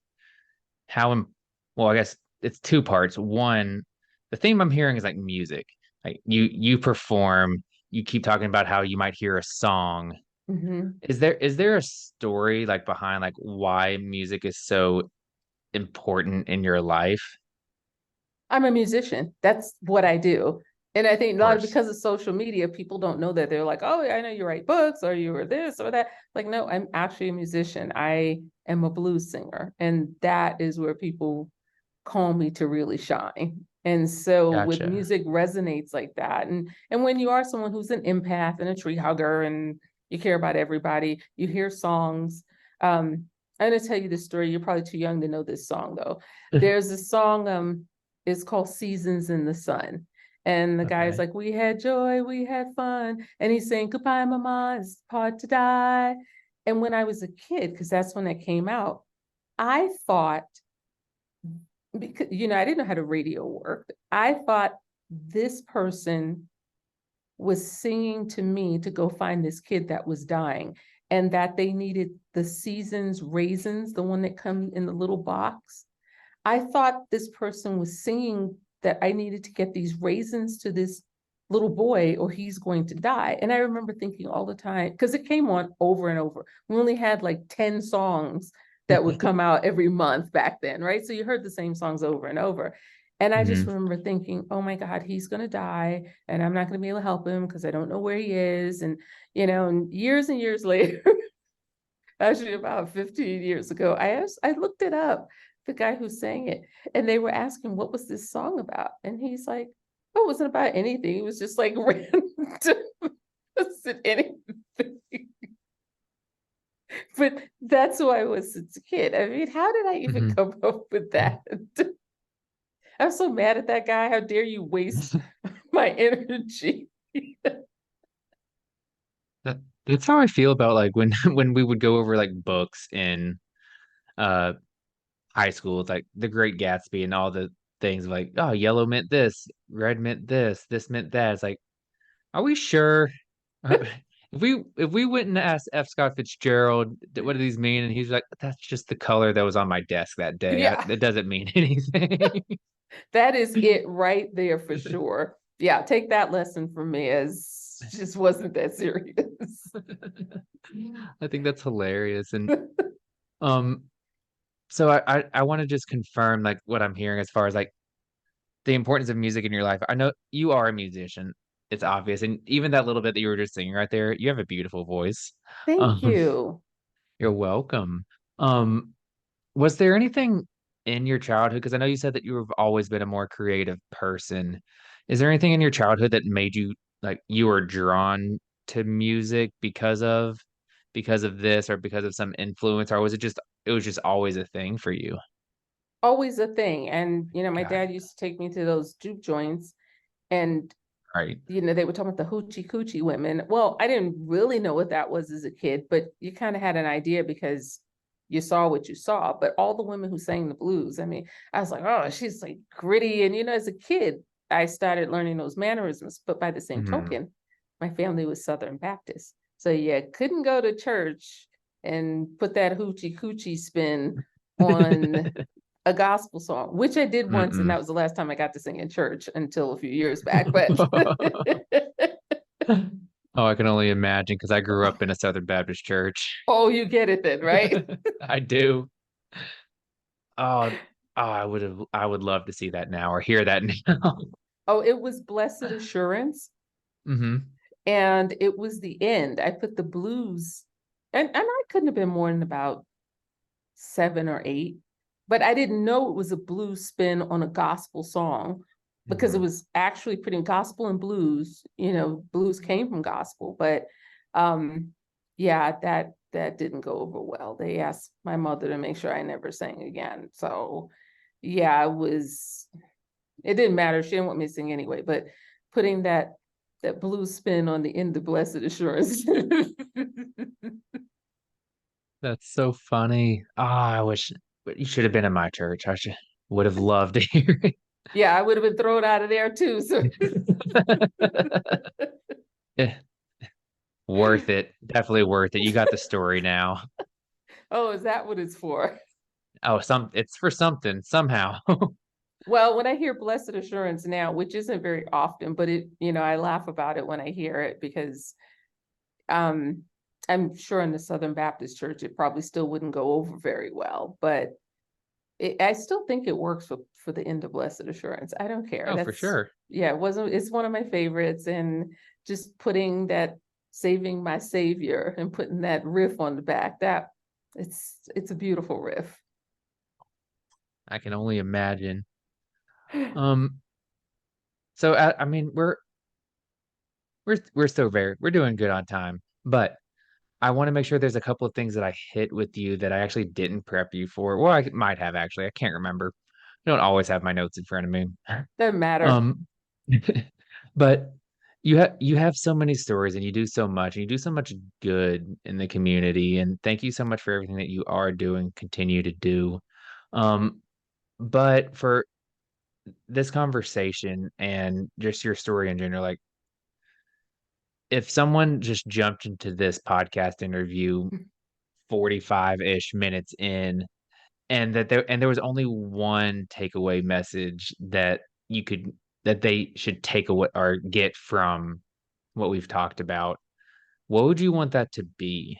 how, well, I guess it's two parts. One, the theme I'm hearing is like music. Like you perform, you keep talking about how you might hear a song.
Mhm.
Is there a story like behind like why music is so important in your life?
I'm a musician. That's what I do. And I think
Of
a lot of
course.
because of social media, people don't know that. They're like, oh, yeah, I know you write books or you were this or that. Like, no, I'm actually a musician. I am a blues singer. And that is where people call me to really shine. And so with
Gotcha.
music resonates like that. And when you are someone who's an empath and a tree hugger and you care about everybody, you hear songs. I'm gonna tell you this story. You're probably too young to know this song though. There's a song, it's called Seasons in the Sun. And the guy's
Okay.
like, we had joy, we had fun. And he's saying, goodbye, mama, it's hard to die. And when I was a kid, because that's when it came out, I thought, because I didn't know how the radio worked. I thought this person was singing to me to go find this kid that was dying, and that they needed the season's raisins, the one that come in the little box. I thought this person was singing that I needed to get these raisins to this little boy or he's going to die. And I remember thinking all the time, because it came on over and over. We only had like 10 songs that would come out every month back then, right? So you heard the same songs over and over. And I just
Hmm.
remember thinking, oh my God, he's going to die and I'm not going to be able to help him because I don't know where he is. And years later, actually about 15 years ago, I looked it up, the guy who sang it, and they were asking what was this song about, and he's like, "Oh, it wasn't about anything. It was just like random, wasn't anything." But that's who I was as a kid. I mean, how did I even
Hmm.
come up with that? I'm so mad at that guy. How dare you waste my energy?
That's how I feel about like when when we would go over like books in uh high school. It's like The Great Gatsby and all the things like, oh, yellow meant this, red meant this meant that. It's like, are we sure? If we went and asked F. Scott Fitzgerald, what do these mean? And he's like, that's just the color that was on my desk that day.
Yeah,
It doesn't mean anything.
that is it right there for sure. Yeah, take that lesson from me as just wasn't that serious.
I think that's hilarious. And um, so I want to just confirm like what I'm hearing as far as like the importance of music in your life. I know you are a musician. It's obvious. And even that little bit that you were just singing right there, you have a beautiful voice.
Thank
Um,
you.
you're welcome. Um, was there anything in your childhood? Because I know you said that you've always been a more creative person. Is there anything in your childhood that made you like you were drawn to music because of this or because of some influence, or was it was just always a thing for you?
Always a thing. And, my
Got
dad
it.
used to take me to those juke joints and,
Right.
they were talking about the hoochie coochie women. Well, I didn't really know what that was as a kid, but you kind of had an idea because you saw what you saw. But all the women who sang the blues, I mean, I was like, oh, she's like gritty. And, as a kid, I started learning those mannerisms. But by the same
Mhm.
token, my family was Southern Baptist. So you couldn't go to church and put that hoochie coochie spin on a gospel song, which I did once, and
Mm-mm.
that was the last time I got to sing in church until a few years back. But
Oh, I can only imagine because I grew up in a Southern Baptist church.
oh, you get it then, right?
I do. Oh, I would love to see that now or hear that now.
Oh, it was Blessed Assurance,
Hmm.
and it was the end. I put the blues, and I couldn't have been more than about 7 or 8, but I didn't know it was a blues spin on a gospel song because it
Hmm.
was actually putting gospel and blues. Blues came from gospel, but um, yeah, that didn't go over well. They asked my mother to make sure I never sang again. So yeah, it didn't matter. She didn't want me to sing anyway, but putting that blues spin on the end of Blessed Assurance.
That's so funny. Ah, I wish but you should have been in my church. Would have loved to hear
Yeah, I would have been thrown out of there too. So
it. Eh, worth it. Definitely worth it. You got the story now.
oh, is that what it's for?
Oh, it's for something somehow.
Well, when I hear Blessed Assurance now, which isn't very often, but I laugh about it when I hear it because um I'm sure in the Southern Baptist Church it probably still wouldn't go over very well, but I still think it works for the end of Blessed Assurance. I don't care.
Oh, for sure.
Yeah, it's one of my favorites, and just putting that saving my savior and putting that riff on the back, that it's a beautiful riff.
I can only imagine. Um, so I mean, we're still we're doing good on time, but I want to make sure there's a couple of things that I hit with you that I actually didn't prep you for. Well, I might have actually. I can't remember. I don't always have my notes in front of me.
Doesn't matter.
Um, but you have so many stories and you do so much and you do so much good in the community. And thank you so much for everything that you are doing, continue to do. Um, but for this conversation and just your story in general, like if someone just jumped into this podcast interview 45-ish minutes in and there was only one takeaway message that you could that they should take away or get from what we've talked about, what would you want that to be?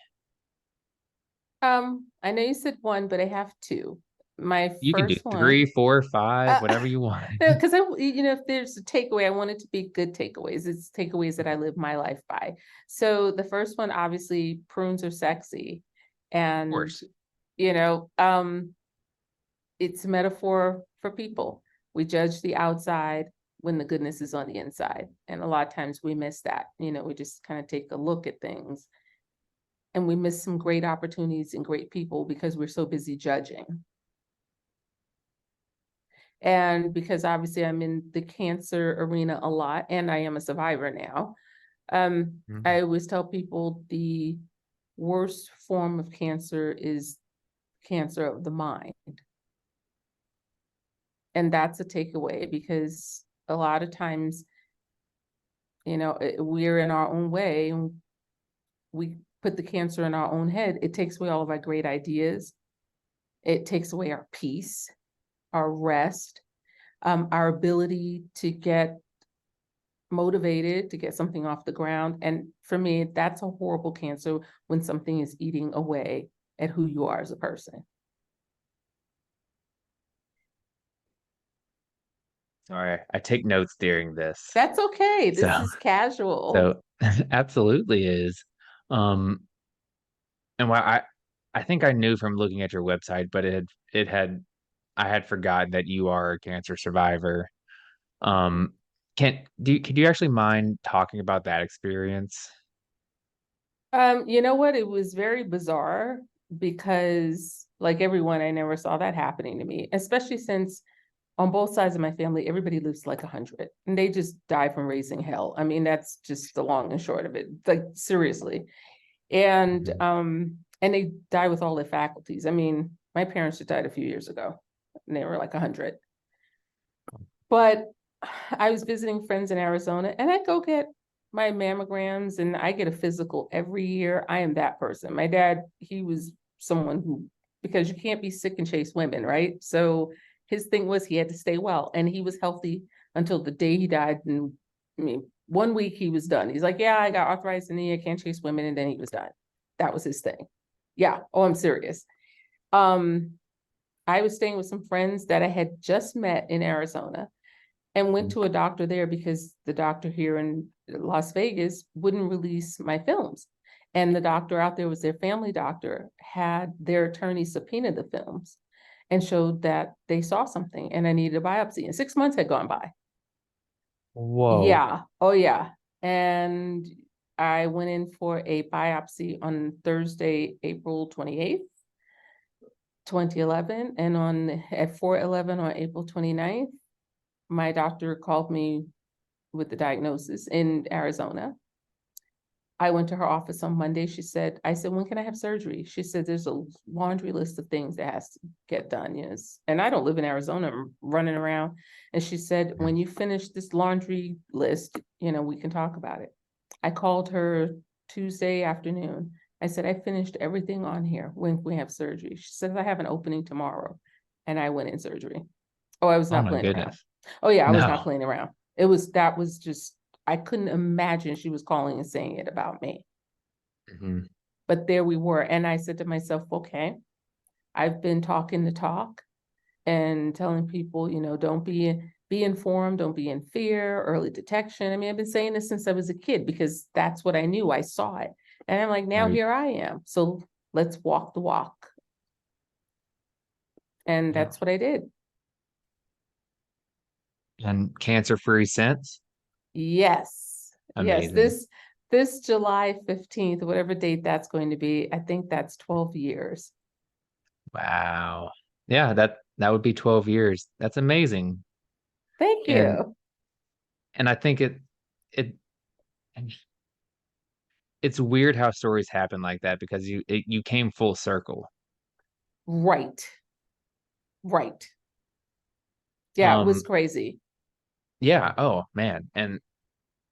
I know you said one, but I have two. My
You can do
first one,
3, 4, 5,
uh,
whatever you want.
no, because if there's a takeaway, I want it to be good takeaways. It's takeaways that I live my life by. So the first one, obviously, prunes are sexy,
Of
and
course.
you know, um, it's a metaphor for people. We judge the outside when the goodness is on the inside, and a lot of times we miss that. We just kind of take a look at things, and we miss some great opportunities and great people because we're so busy judging. And because obviously I'm in the cancer arena a lot and I am a survivor now,
Mhm.
I always tell people the worst form of cancer is cancer of the mind. And that's a takeaway, because a lot of times, we're in our own way, and we put the cancer in our own head. It takes away all of our great ideas. It takes away our peace, our rest, our ability to get motivated to get something off the ground. And for me, that's a horrible cancer, when something is eating away at who you are as a person.
Sorry, I take notes during this.
That's okay. This
So,
is casual.
so absolutely is. Um, and why I think I knew from looking at your website, but I had forgotten that you are a cancer survivor. Um, could you actually mind talking about that experience?
You know what? It was very bizarre, because like everyone, I never saw that happening to me, especially since on both sides of my family, everybody lives like 100, and they just die from raising hell. I mean, that's just the long and short of it. Like, seriously. And they die with all their faculties. I mean, my parents just died a few years ago, and they were like 100. But I was visiting friends in Arizona, and I go get my mammograms, and I get a physical every year. I am that person. My dad, he was someone who, because you can't be sick and chase women, right? So his thing was he had to stay well, and he was healthy until the day he died. And I mean, 1 week he was done. He's like, yeah, I got arthritis in the knee, I can't chase women, and then he was done. That was his thing. Yeah. Oh, I'm serious. I was staying with some friends that I had just met in Arizona, and went to a doctor there because the doctor here in Las Vegas wouldn't release my films. And the doctor out there was their family doctor, had their attorney subpoena the films and showed that they saw something, and I needed a biopsy. And 6 months had gone by.
Whoa.
Yeah. Oh, yeah. And I went in for a biopsy on Thursday, April 28th, 2011. And at 4/11 on April 29th, my doctor called me with the diagnosis in Arizona. I went to her office on Monday. I said, when can I have surgery? She said, there's a laundry list of things that has to get done. Yes. And I don't live in Arizona, I'm running around. And she said, when you finish this laundry list, we can talk about it. I called her Tuesday afternoon. I said, I finished everything on here. When can we have surgery? She said, I have an opening tomorrow. And I went in surgery. Oh, I was
Oh
not
my
playing around.
goodness.
Oh yeah, I was not
No.
playing around. That was just, I couldn't imagine she was calling and saying it about me.
Mhm.
But there we were. And I said to myself, okay, I've been talking the talk and telling people, don't be informed, don't be in fear, early detection. I mean, I've been saying this since I was a kid, because that's what I knew. I saw it. And I'm like, now
Right.
here I am. So let's walk the walk. And
Yeah.
that's what I did.
And cancer-free since?
Yes. Yes.
Amazing.
This July 15th, whatever date that's going to be, I think that's 12 years.
Wow. Yeah, that would be 12 years. That's amazing.
Thank
And
you.
I think it it's weird how stories happen like that, because you came full circle.
Right. Right. Yeah, it was
Um
crazy.
yeah, oh man. And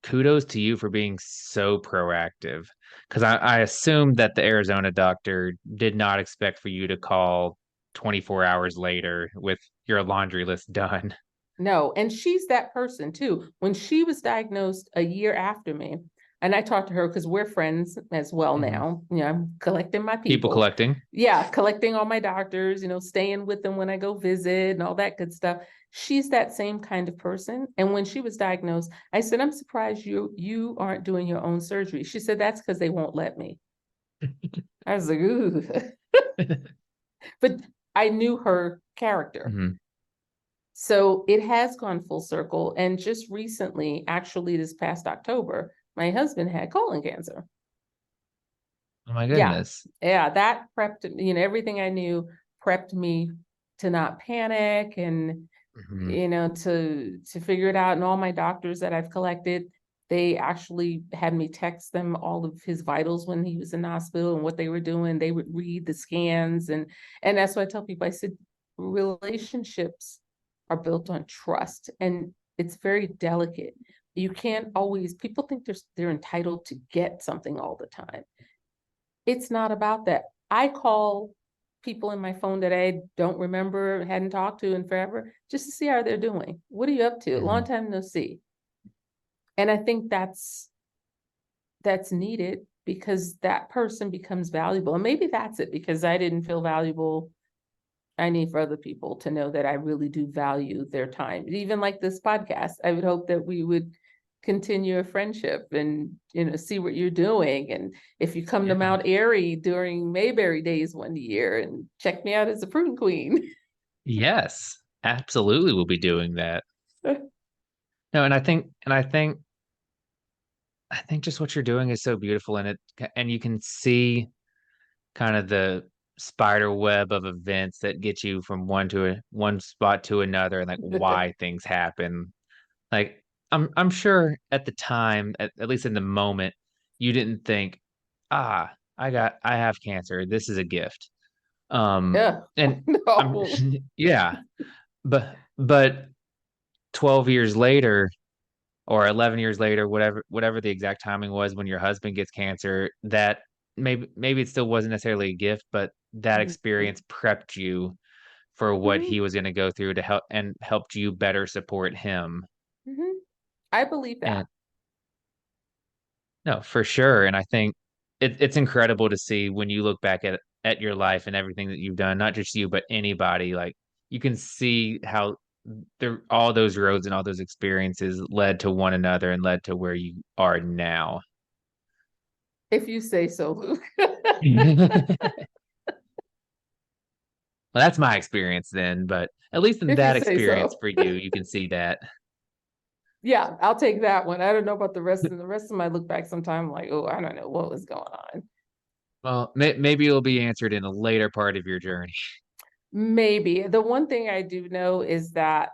kudos to you for being so proactive, because I assumed that the Arizona doctor did not expect for you to call 24 hours later with your laundry list done.
No, and she's that person too. When she was diagnosed a year after me, and I talked to her because we're friends as well
Mhm.
now. I'm collecting my
People
people.
collecting.
Yeah, collecting all my doctors, staying with them when I go visit and all that good stuff. She's that same kind of person. And when she was diagnosed, I said, I'm surprised you aren't doing your own surgery. She said, that's because they won't let me. I was like, ooh. But I knew her character.
Mhm.
So it has gone full circle. And just recently, actually this past October, my husband had colon cancer.
Oh my
Yeah.
goodness.
Yeah. That prepped, everything I knew prepped me to not panic, and,
Mhm.
to figure it out. And all my doctors that I've collected, They actually had me text them all of his vitals when he was in the hospital and what they were doing. They would read the scans. And that's what I tell people. I said, relationships are built on trust, and it's very delicate. You can't always, people think they're entitled to get something all the time. It's not about that. I call people in my phone that I don't remember, hadn't talked to in forever, just to see how they're doing. What are you up to? Long time no see. And I think that's needed, because that person becomes valuable. And maybe that's it, because I didn't feel valuable. I need for other people to know that I really do value their time. Even like this podcast, I would hope that we would continue a friendship and, see what you're doing. And if you come to Mount Airy during Mayberry days one year, and check me out as a prune queen.
Yes, absolutely, we'll be doing that. No, and I think just what you're doing is so beautiful, and you can see kind of the spider web of events that get you from one spot to another, and like why things happen. Like I'm sure at the time, at least in the moment, you didn't think, ah, I have cancer. This is a gift.
Yeah.
And I'm
No.
yeah, but 12 years later or 11 years later, whatever the exact timing was when your husband gets cancer, that maybe it still wasn't necessarily a gift, but that experience prepped you for what
Mhm.
he was going to go through to helped you better support him.
Mhm. I believe that.
And no, for sure. And I think it's incredible to see when you look back at your life and everything that you've done, not just you, but anybody. Like you can see how all those roads and all those experiences led to one another and led to where you are now.
If you say so, Luke.
Well, that's my experience then, but at least in
If you
that
say
experience
so.
for you, you can see that.
Yeah, I'll take that one. I don't know about the rest. And the rest of them, I look back sometime like, oh, I don't know what was going on.
Well, maybe it'll be answered in a later part of your journey.
Maybe. The one thing I do know is that,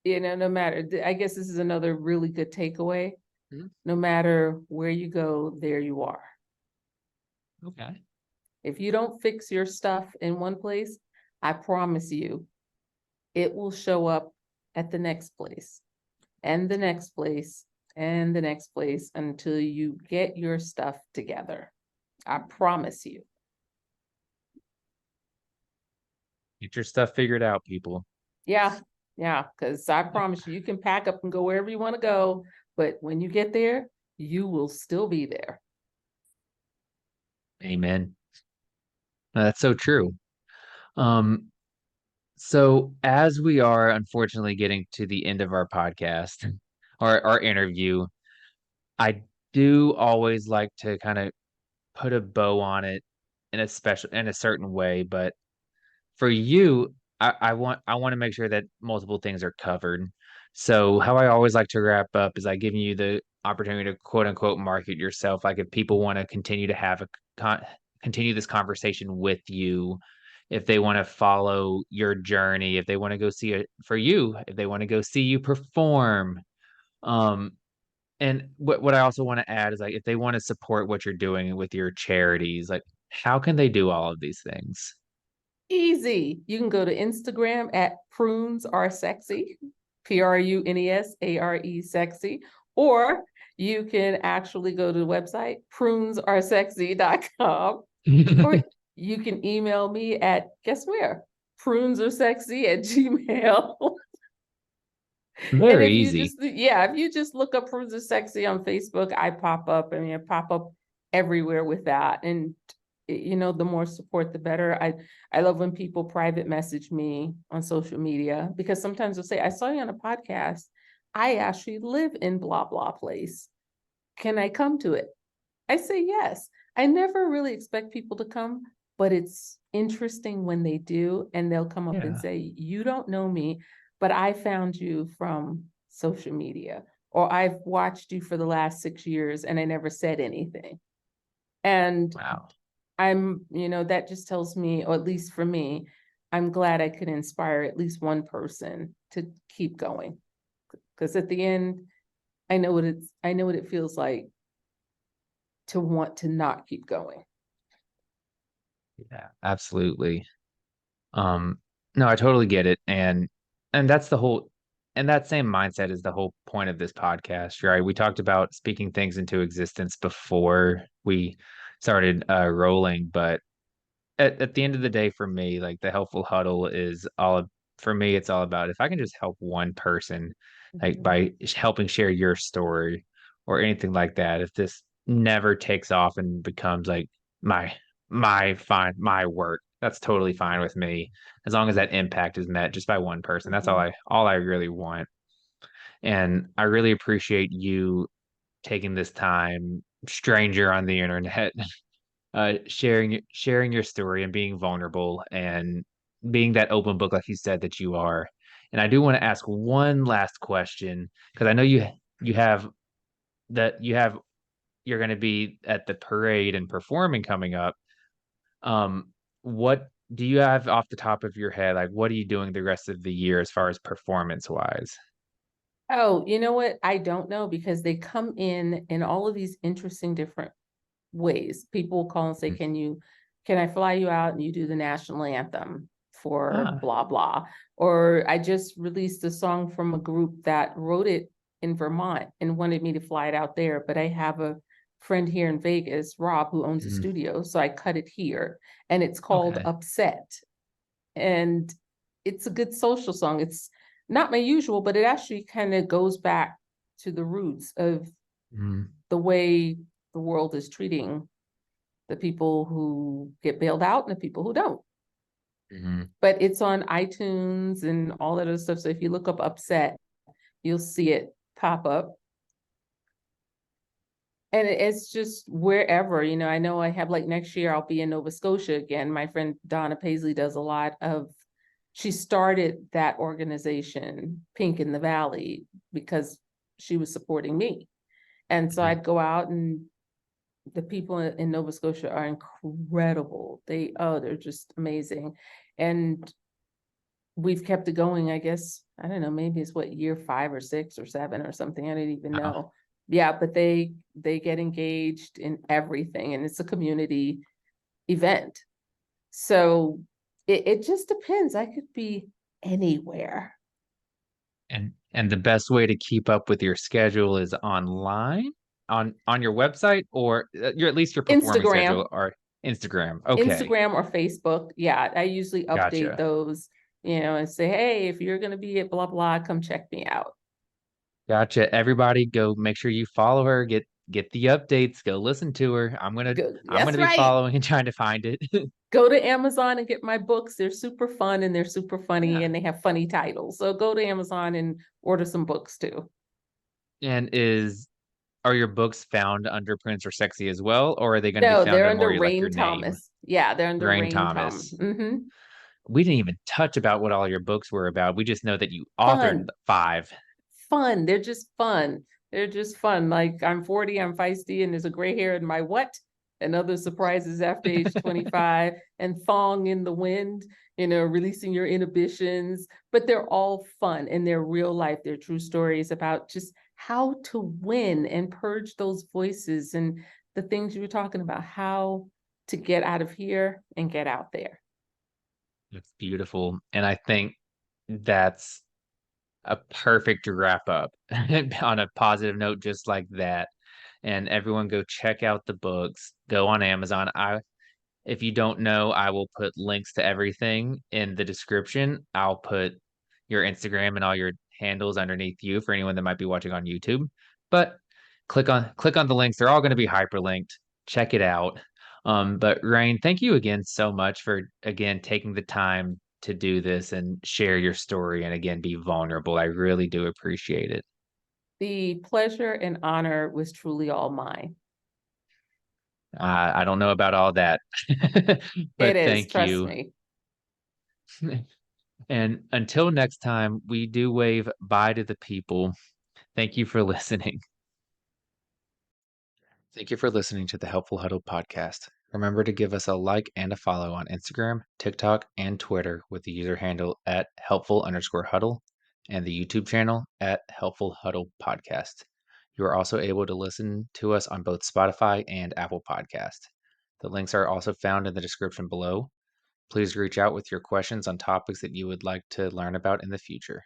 no matter, I guess this is another really good takeaway.
Mhm.
No matter where you go, there you are.
Okay.
If you don't fix your stuff in one place, I promise you, it will show up at the next place, and the next place, and the next place, until you get your stuff together. I promise you.
Get your stuff figured out, people.
Yeah, yeah, because I promise you, you can pack up and go wherever you want to go, but when you get there, you will still be there.
Amen. That's so true. Um, so as we are unfortunately getting to the end of our podcast or our interview, I do always like to kind of put a bow on it in a certain way, but for you, I want to make sure that multiple things are covered. So how I always like to wrap up is I give you the opportunity to quote unquote market yourself. Like if people want to continue to have continue this conversation with you, if they want to follow your journey, if they want to go see it for you, if they want to go see you perform. Um, and what I also want to add is like if they want to support what you're doing with your charities, like how can they do all of these things?
Easy. You can go to Instagram at Prunes Are Sexy, PRUNESARE sexy, or you can actually go to the website prunesaresexy.com, or you can email me at, guess where? prunesaresexy@gmail. And
Very
if you
easy.
just, yeah, if you just look up Prunes Are Sexy on Facebook, I pop up. I mean, I pop up everywhere with that. And the more support, the better. I love when people private message me on social media, because sometimes they'll say, I saw you on a podcast. I actually live in blah, blah place. Can I come to it? I say yes. I never really expect people to come, but it's interesting when they do, and they'll come up and
Yeah.
say, you don't know me, but I found you from social media, or I've watched you for the last 6 years and I never said anything. And
Wow.
that just tells me, or at least for me, I'm glad I could inspire at least one person to keep going. Because at the end, I know what it feels like to want to not keep going.
Yeah, absolutely. Um, no, I totally get it, and that's the whole and that same mindset is the whole point of this podcast, right? We talked about speaking things into existence before we started rolling, but at the end of the day, for me, like the helpful huddle is for me, it's all about if I can just help one person, like
Mhm.
by helping share your story or anything like that. If this never takes off and becomes like my my work, that's totally fine with me. As long as that impact is met just by one person. That's
Mhm.
all I really want. And I really appreciate you taking this time, stranger on the internet, sharing your story and being vulnerable and being that open book like you said that you are. And I do want to ask one last question because I know you have that you have you're going to be at the parade and performing coming up. What do you have off the top of your head? Like, what are you doing the rest of the year as far as performance wise?
Oh, you know what? I don't know because they come in all of these interesting different ways. People call and say,
Mhm.
can I fly you out and you do the national anthem for
Ah,
blah, blah. Or I just released a song from a group that wrote it in Vermont and wanted me to fly it out there. But I have a friend here in Vegas, Rob, who owns a
mhm.
studio. So I cut it here and it's called
Okay.
Upset. And it's a good social song. It's not my usual, but it actually kind of goes back to the roots of
Mhm,
the way the world is treating the people who get bailed out and the people who don't.
mhm.
But it's on iTunes and all that other stuff. So if you look up Upset, you'll see it pop up. And it's just wherever, I know I have like next year I'll be in Nova Scotia again. My friend Donna Paisley does a lot of, she started that organization, Pink in the Valley, because she was supporting me. And so
Mhm.
I'd go out and the people in Nova Scotia are incredible. They're just amazing. And we've kept it going, I guess. I don't know, maybe it's what year 5 or 6 or 7 or something. I don't even
Wow.
know. Yeah, but they get engaged in everything and it's a community event. So it just depends. I could be anywhere.
And the best way to keep up with your schedule is online on your website or your at least your performing schedule
Instagram,
or Instagram. Okay.
Instagram or Facebook. Yeah, I usually update
Gotcha.
those, and say, hey, if you're gonna be at blah blah, come check me out.
Gotcha. Everybody go make sure you follow her, get the updates, go listen to her.
Good.
I'm
That's
gonna be
right.
following and trying to find it.
Go to Amazon and get my books. They're super fun and they're super funny
Yeah.
and they have funny titles. So go to Amazon and order some books too.
And are your books found under Prince or Sexy as well, or are they going to be
No,
found
they're
under more
under
like your
Rhayne
name,
Thomas. Yeah, they're under
Rhayne
Rhayne Thomas.
Thomas? We didn't even touch about what all your books were about. We just know that you authored
Fun.
five.
Fun. They're just fun. They're just fun. Like I'm 40, I'm feisty, and there's a gray hair in my what? And other surprises after age 25, and Thong in the Wind, releasing your inhibitions. But they're all fun and they're real life. They're true stories about just how to win and purge those voices and the things you were talking about, how to get out of here and get out there.
It's beautiful. And I think that's a perfect wrap up on a positive note, just like that. And everyone go check out the books, go on Amazon. If you don't know, I will put links to everything in the description. I'll put your Instagram and all your handles underneath you for anyone that might be watching on YouTube. But click on the links. They're all going to be hyperlinked. Check it out. But Rhayne, thank you again so much for again taking the time to do this and share your story and again be vulnerable. I really do appreciate it.
The pleasure and honor was truly all mine.
I don't know about all that,
It
but
is,
thank
trust
you.
me.
And until next time, we do wave bye to the people. Thank you for listening. Thank you for listening to the Helpful Huddle podcast. Remember to give us a like and a follow on Instagram, TikTok, and Twitter with the user handle at helpful_huddle and the YouTube channel at Helpful Huddle Podcast. You are also able to listen to us on both Spotify and Apple Podcast. The links are also found in the description below. Please reach out with your questions on topics that you would like to learn about in the future.